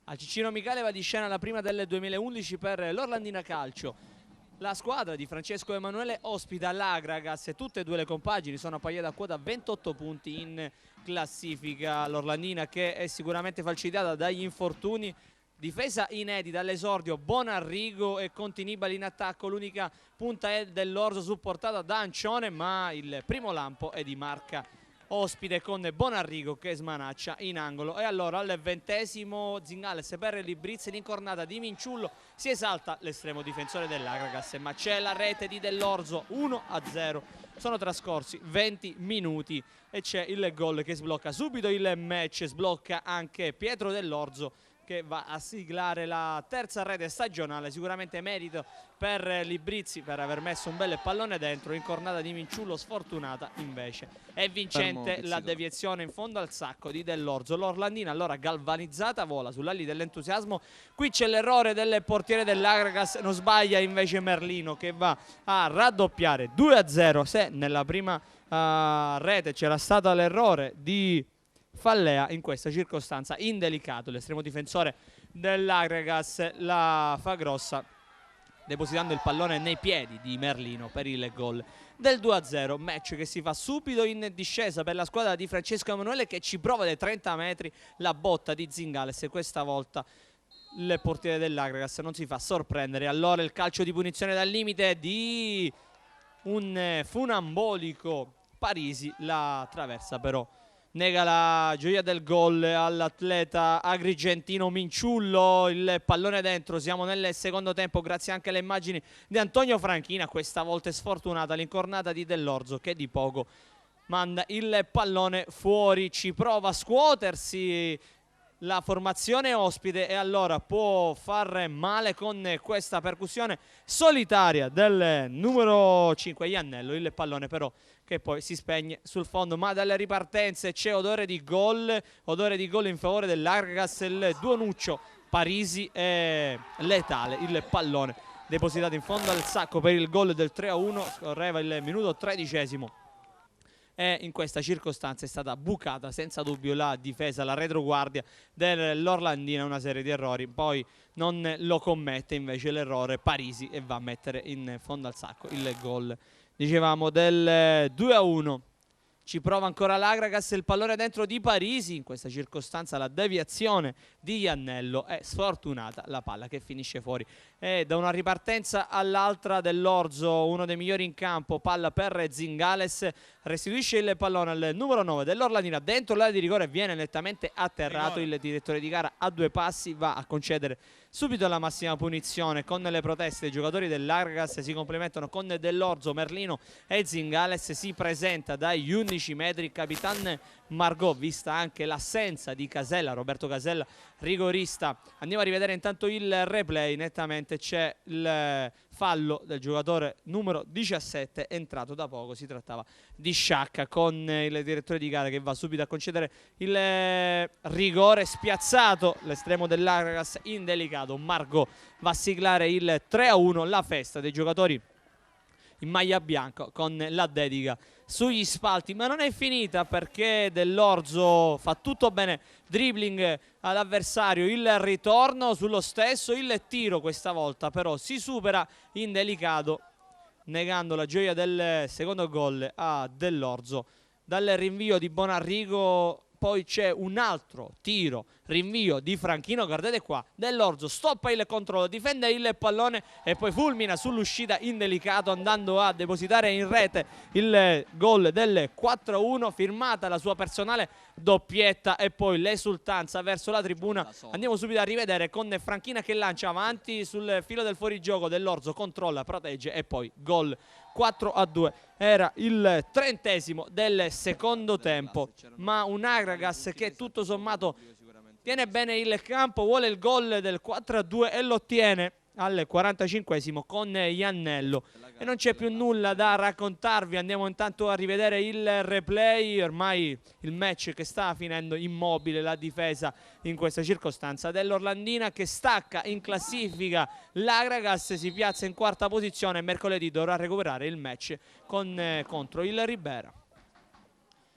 A Cicino Micale va di scena la prima del 2011 per l'Orlandina Calcio. La squadra di Francesco Emanuele ospita l'Agragas e tutte e due le compagini sono appaiate a quota 28 punti in classifica. L'Orlandina che è sicuramente falcidiata dagli infortuni. Difesa inedita all'esordio, Bonarrigo e Conti Nibali in attacco. L'unica punta è dell'Orzo supportata da Ancione, ma il primo lampo è di marca ospite con Bonarrigo che smanaccia in angolo. E allora al 20° Zingales per Librizzi, l'incornata di Minciullo, si esalta l'estremo difensore dell'Agragas, ma c'è la rete di Dell'Orzo, 1-0. Sono trascorsi 20 minuti e c'è il gol che sblocca subito il match, sblocca anche Pietro Dell'Orzo che va a siglare la terza rete stagionale. Sicuramente merito per Librizzi per aver messo un bel pallone dentro. Incornata di Minciullo sfortunata invece. È vincente la deviazione in fondo al sacco di Dell'Orzo. L'Orlandina allora galvanizzata vola sull'ali dell'entusiasmo. Qui c'è l'errore del portiere dell'Agragas, non sbaglia invece Merlino che va a raddoppiare 2-0. Se nella prima rete c'era stato l'errore di Fallea, in questa circostanza indelicato l'estremo difensore dell'Agragas la fa grossa depositando il pallone nei piedi di Merlino per il gol del 2-0. Match che si fa subito in discesa per la squadra di Francesco Emanuele che ci prova dai 30 metri la botta di Zingales e questa volta il portiere dell'Agragas non si fa sorprendere. Allora il calcio di punizione dal limite di un funambolico Parisi, la traversa però nega la gioia del gol all'atleta agrigentino Minciullo. Il pallone dentro, siamo nel secondo tempo grazie anche alle immagini di Antonio Franchina. Questa volta è sfortunata l'incornata di Dell'Orzo che di poco manda il pallone fuori. Ci prova a scuotersi la formazione ospite e allora può far male con questa percussione solitaria del numero 5 Iannello. Il pallone però che poi si spegne sul fondo, ma dalle ripartenze c'è odore di gol in favore dell'Agragas. Il duonuccio Parisi è letale, il pallone depositato in fondo al sacco per il gol del 3-1, scorreva il minuto 13° e in questa circostanza è stata bucata senza dubbio la difesa, la retroguardia dell'Orlandina, una serie di errori, poi non lo commette invece l'errore Parisi e va a mettere in fondo al sacco il gol, dicevamo, del 2-1. Ci prova ancora l'Agragas, il pallone dentro di Parisi, in questa circostanza la deviazione di Iannello è sfortunata, la palla che finisce fuori. E da una ripartenza all'altra dell'Orzo, uno dei migliori in campo, palla per Zingales, restituisce il pallone al numero 9 dell'Orlandina, dentro l'area di rigore viene nettamente atterrato. Il direttore di gara a due passi va a concedere subito la massima punizione. Con le proteste dei giocatori dell'Agragas si complementano con Dell'Orzo, Merlino e Zingales. Si presenta dagli 11 metri Capitan Margot, vista anche l'assenza di Casella, Roberto Casella rigorista. Andiamo a rivedere intanto il replay, nettamente c'è il fallo del giocatore numero 17 entrato da poco, si trattava di Sciacca, con il direttore di gara che va subito a concedere il rigore spiazzato. L'estremo dell'Agragas indelicato Margot va a siglare il 3-1, la festa dei giocatori in maglia bianca con la dedica sugli spalti, ma non è finita perché Dell'Orzo fa tutto bene, dribbling all'avversario, il ritorno sullo stesso, il tiro questa volta però si supera indelicato, negando la gioia del secondo gol a Dell'Orzo. Dal rinvio di Bonarrigo poi c'è un altro tiro, rinvio di Franchino, guardate qua, Dell'Orzo stoppa il controllo, difende il pallone e poi fulmina sull'uscita indelicato andando a depositare in rete il gol del 4-1, firmata la sua personale doppietta e poi l'esultanza verso la tribuna. Andiamo subito a rivedere con Franchina che lancia avanti sul filo del fuorigioco, Dell'Orzo controlla, protegge e poi gol. 4-2, era il 30° del secondo tempo, ma un Agragas che tutto sommato tiene bene il campo, vuole il gol del 4-2 e lo ottiene al 45° con Iannello. E non c'è più nulla da raccontarvi, andiamo intanto a rivedere il replay. Ormai il match che sta finendo, immobile la difesa in questa circostanza dell'Orlandina che stacca in classifica. L'Agragas si piazza in quarta posizione e mercoledì dovrà recuperare il match contro il Ribera.